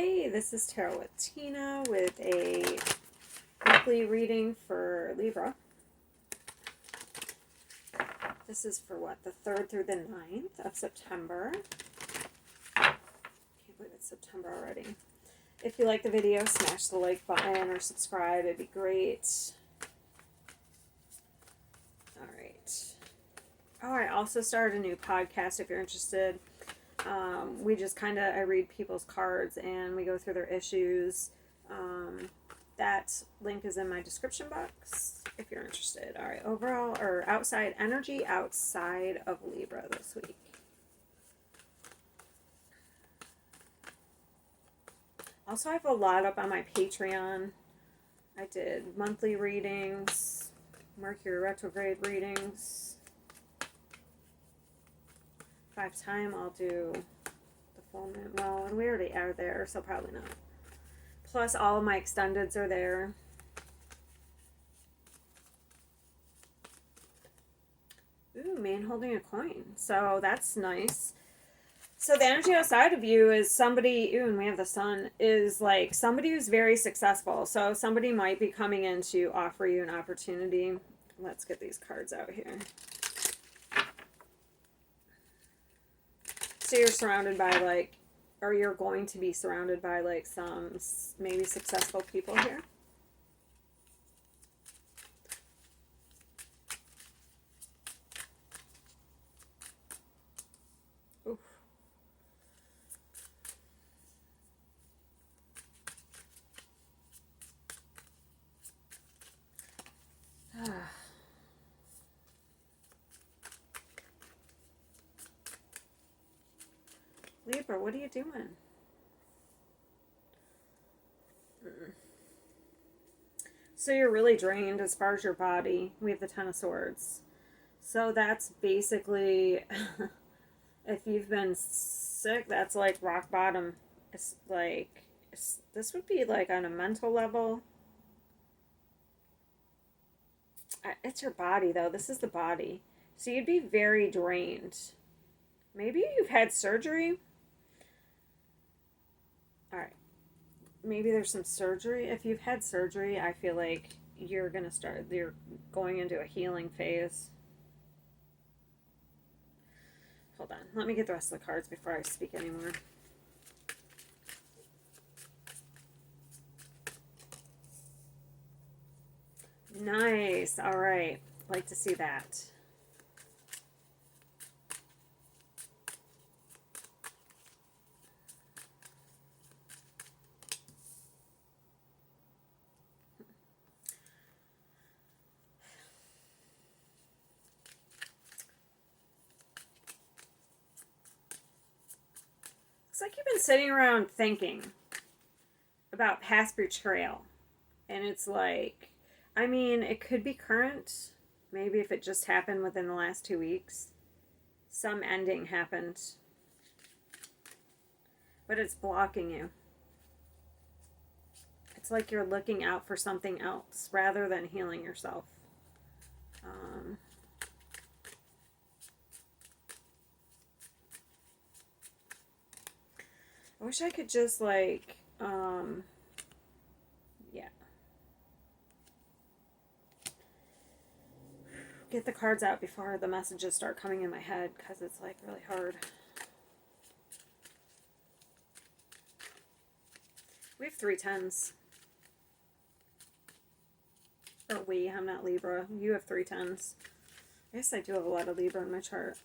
Hey, this is Tarot with Tina with a weekly reading for Libra. This is for what, the 3rd through the 9th of September. Can't believe it's September already. If you like the video, smash the like button or subscribe. It'd be great. Alright. Oh, I also started a new podcast if you're interested. We just I read people's cards and we go through their issues. That link is in my description box if you're interested. All right, overall or outside energy outside of Libra this week. Also, I have a lot up on my Patreon. I did monthly readings, Mercury retrograde readings. 5 time I'll do the full moon. Well, and we already are there, so probably not. Plus, all of my extendeds are there. Ooh, man holding a coin. So that's nice. So the energy outside of you is somebody, ooh, and we have the sun, is like somebody who's very successful. So somebody might be coming in to offer you an opportunity. Let's get these cards out here. So you're surrounded by like, or you're going to be surrounded by like some maybe successful people here. Oof. Libra, what are you doing? So you're really drained as far as your body. We have the 10 of Swords. So that's basically, if you've been sick, that's like rock bottom. It's like, this would be like on a mental level. It's your body though. This is the body. So you'd be very drained. Maybe you've had surgery. All right. Maybe there's some surgery. If you've had surgery, I feel like you're going into a healing phase. Hold on. Let me get the rest of the cards before I speak anymore. Nice. All right. Like to see that. It's like you've been sitting around thinking about past betrayal. And it's like, I mean, it could be current. Maybe if it just happened within the last 2 weeks. Some ending happened. But it's blocking you. It's like you're looking out for something else rather than healing yourself. I wish I could just like, yeah. Get the cards out before the messages start coming in my head because it's like really hard. We have 3 10s. Or I'm not Libra. You have 3 10s. I guess I do have a lot of Libra in my chart.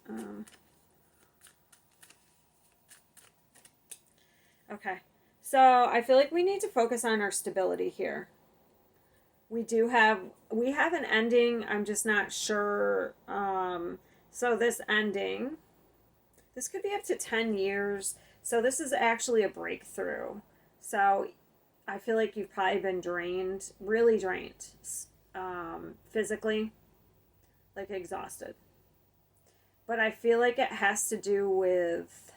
Okay. So I feel like we need to focus on our stability here. We have an ending. I'm just not sure. So this ending, this could be up to 10 years. So this is actually a breakthrough. So I feel like you've probably been drained, really drained, physically, like exhausted. But I feel like it has to do with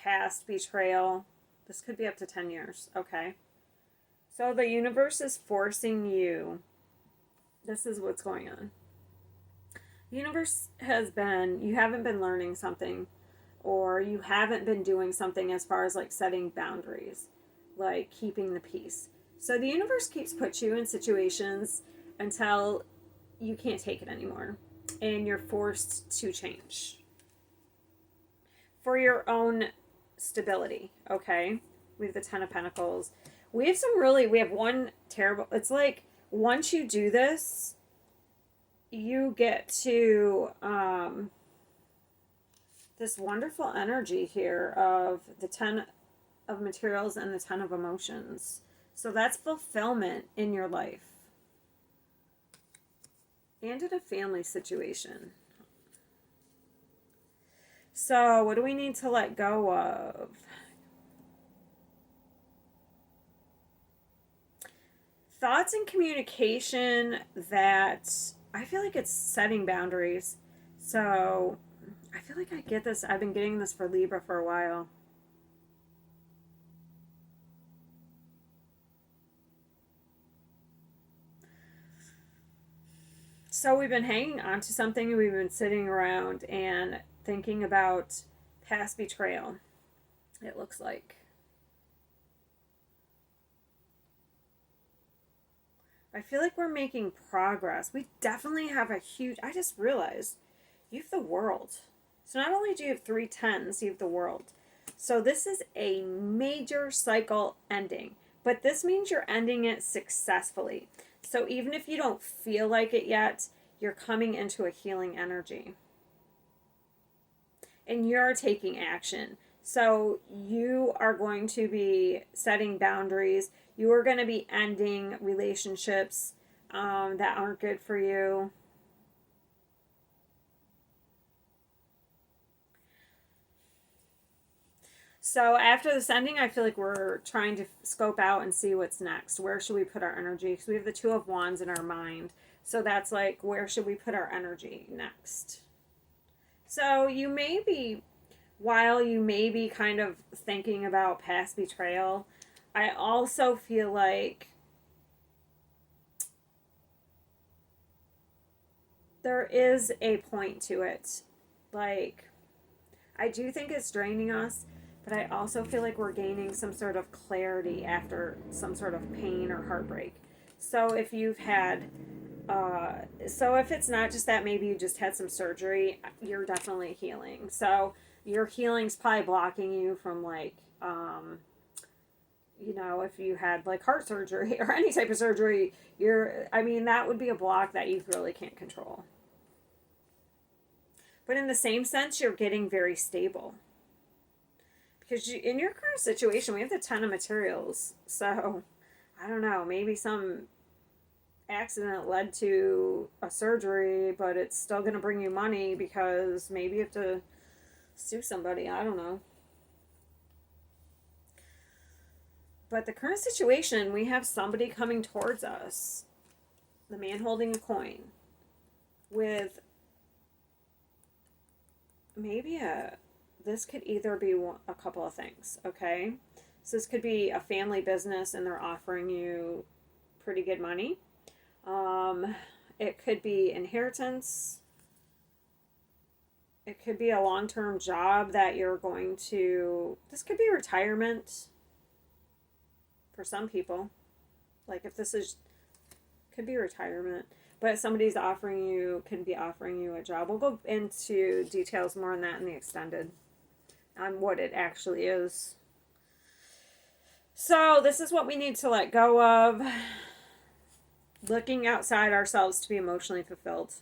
past betrayal. This could be up to 10 years. Okay. So the universe is forcing you. This is what's going on. The universe you haven't been learning something. or you haven't been doing something as far as like setting boundaries, like keeping the peace. So the universe keeps put you in situations until you can't take it anymore and you're forced to change for your own stability, okay? We have the 10 of Pentacles. We have we have one terrible, it's like once you do this, you get to this wonderful energy here of the 10 of materials and the 10 of emotions. So that's fulfillment in your life and in a family situation. So what do we need to let go of? Thoughts and communication that I feel like it's setting boundaries. So I feel like I get this. I've been getting this for Libra for a while. So we've been hanging on to something. We've been sitting around and thinking about past betrayal, it looks like. I feel like we're making progress. We definitely have a huge, I just realized you have the world. So not only do you have 3 tens, you have the world. So this is a major cycle ending, but this means you're ending it successfully. So even if you don't feel like it yet, you're coming into a healing energy. And you're taking action. So you are going to be setting boundaries. You are going to be ending relationships that aren't good for you. So after this ending, I feel like we're trying to scope out and see what's next. Where should we put our energy? Because we have the 2 of Wands in our mind. So that's like, where should we put our energy next? So you may be, while you may be kind of thinking about past betrayal, I also feel like there is a point to it. Like, I do think it's draining us, but I also feel like we're gaining some sort of clarity after some sort of pain or heartbreak. So if you've had, so if it's not just that, maybe you just had some surgery, you're definitely healing. So your healing's probably blocking you from like, you know, if you had like heart surgery or any type of surgery, I mean, that would be a block that you really can't control. But in the same sense, you're getting very stable. Because in your current situation, we have the 10 of materials. So, I don't know, maybe some accident led to a surgery, but it's still going to bring you money because maybe you have to sue somebody. I don't know. But the current situation, we have somebody coming towards us. The man holding a coin. With maybe this could either be a couple of things, okay? So this could be a family business and they're offering you pretty good money. It could be inheritance. It could be a long-term job that you're going to, this could be retirement for some people. Like if this is, could be retirement, but somebody's can be offering you a job. We'll go into details more on that in the extended, on what it actually is. So this is what we need to let go of. Looking outside ourselves to be emotionally fulfilled.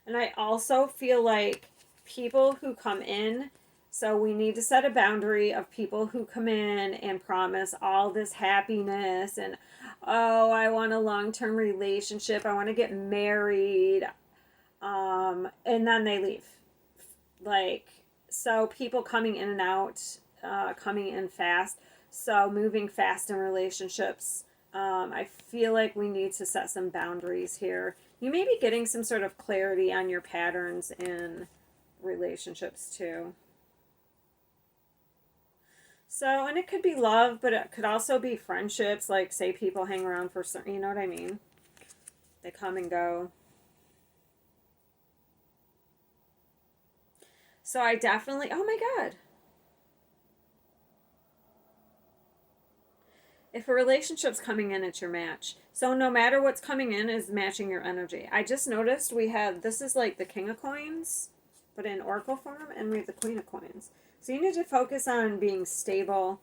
And I also feel like people who come in, so we need to set a boundary of people who come in and promise all this happiness and, oh, I want a long-term relationship, I want to get married, and then they leave. Like, so people coming in and out, coming in fast, so moving fast in relationships. I feel like we need to set some boundaries here. You may be getting some sort of clarity on your patterns in relationships too. So, and it could be love, but it could also be friendships. Like, say people hang around for certain, you know what I mean? They come and go. So I definitely, oh my God. If a relationship's coming in, it's your match. So no matter what's coming in is matching your energy. I just noticed we have, this is like the King of Coins, but in Oracle form, and we have the Queen of Coins. So you need to focus on being stable.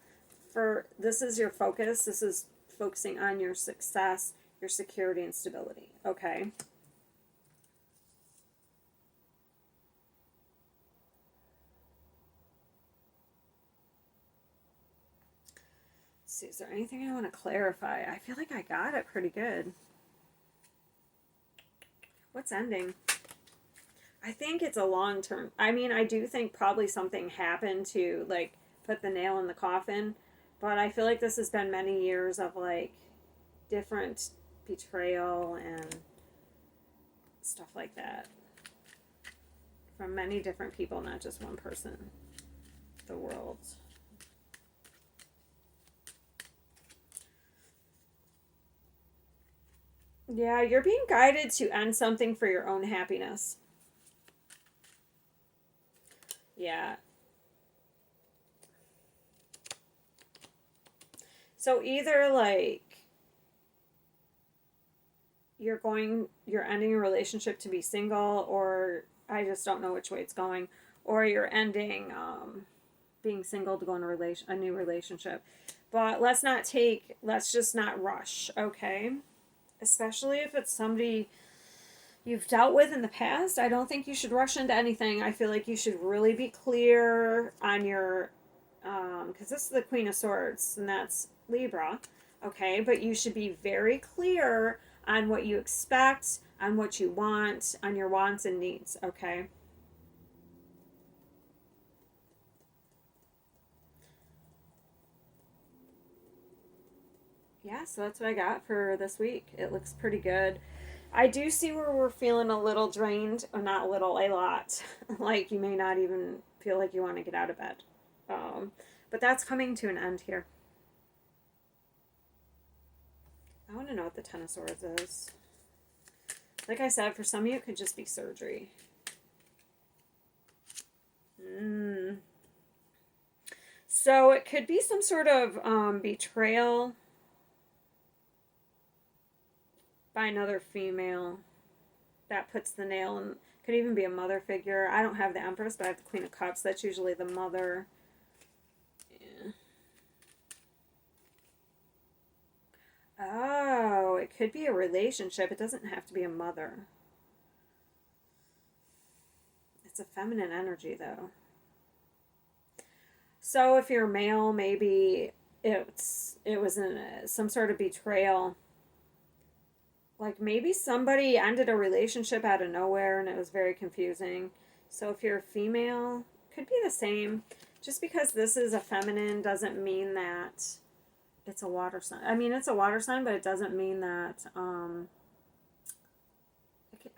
This is your focus. This is focusing on your success, your security, and stability. Okay. Let's see, is there anything I want to clarify? I feel like I got it pretty good. What's ending? I think it's a long term. I mean, I do think probably something happened to like put the nail in the coffin, but I feel like this has been many years of like different betrayal and stuff like that from many different people, not just one person. The world. Yeah, you're being guided to end something for your own happiness. Yeah. So either like you're ending a relationship to be single, or I just don't know which way it's going, or you're ending being single to go in a new relationship. But let's just not rush, okay? Especially if it's somebody you've dealt with in the past. I don't think you should rush into anything. I feel like you should really be clear on your, because this is the Queen of Swords, and that's Libra, okay? But you should be very clear on what you expect, on what you want, on your wants and needs, okay? Yeah, so that's what I got for this week. It looks pretty good. I do see where we're feeling a little drained, or not a little, a lot. Like you may not even feel like you want to get out of bed. Um, but that's coming to an end here. I want to know what the Ten of Swords is. Like I said, for some of you, it could just be surgery. So it could be some sort of betrayal by another female that puts the nail in. Could even be a mother figure. I don't have the Empress, but I have the Queen of Cups. That's usually the mother. Yeah. Oh, it could be a relationship. It doesn't have to be a mother. It's a feminine energy, though. So if you're male, maybe it was some sort of betrayal. Like maybe somebody ended a relationship out of nowhere and it was very confusing. So if you're a female, could be the same. Just because this is a feminine doesn't mean that it's a water sign. I mean, it's a water sign, but it doesn't mean that.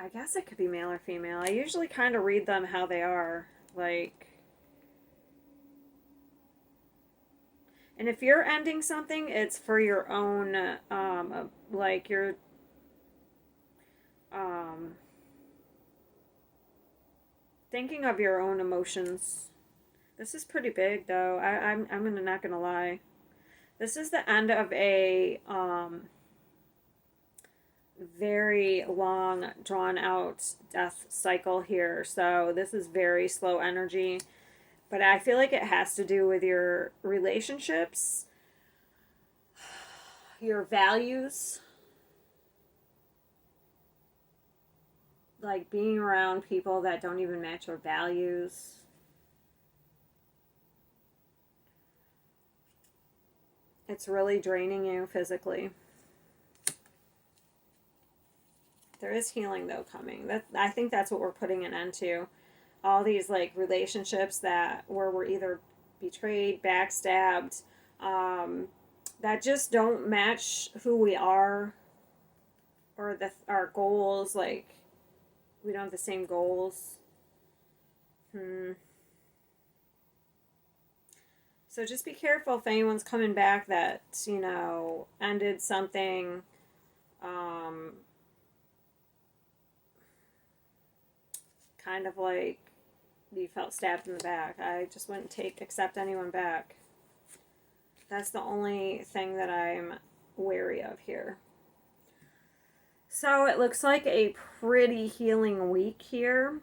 I guess it could be male or female. I usually kind of read them how they are, like. And if you're ending something, it's for your own, like your, um, thinking of your own emotions. This is pretty big, though. I'm not gonna lie. This is the end of a very long, drawn out death cycle here. So this is very slow energy. But I feel like it has to do with your relationships, your values, like being around people that don't even match your values. It's really draining you physically. There is healing though coming. I think that's what we're putting an end to. All these like relationships that where we're either betrayed, backstabbed, that just don't match who we are or our goals. Like we don't have the same goals. So just be careful if anyone's coming back that ended something. Um, kind of like you felt stabbed in the back. I just wouldn't accept anyone back. That's the only thing that I'm wary of here. So it looks like a pretty healing week here.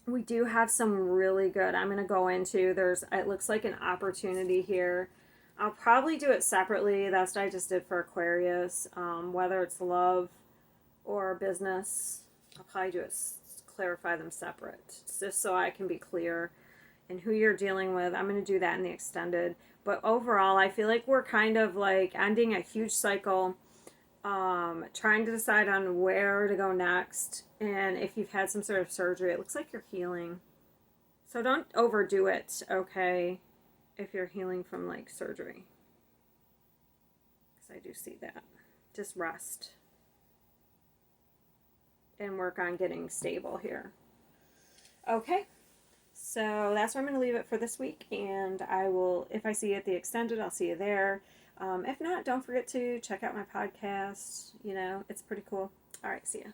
We do have some really good, I'm going to go into, it looks like an opportunity here. I'll probably do it separately. That's what I just did for Aquarius. Whether it's love or business, I'll probably do it, clarify them separate, just so I can be clear in who you're dealing with. I'm going to do that in the extended. But overall, I feel like we're kind of like ending a huge cycle, trying to decide on where to go next. And if you've had some sort of surgery, it looks like you're healing. So don't overdo it, okay, if you're healing from like surgery. Because I do see that. Just rest. And work on getting stable here. Okay. So that's where I'm going to leave it for this week. And I will, if I see you at the extended, I'll see you there. If not, don't forget to check out my podcast. You know, it's pretty cool. All right, see ya.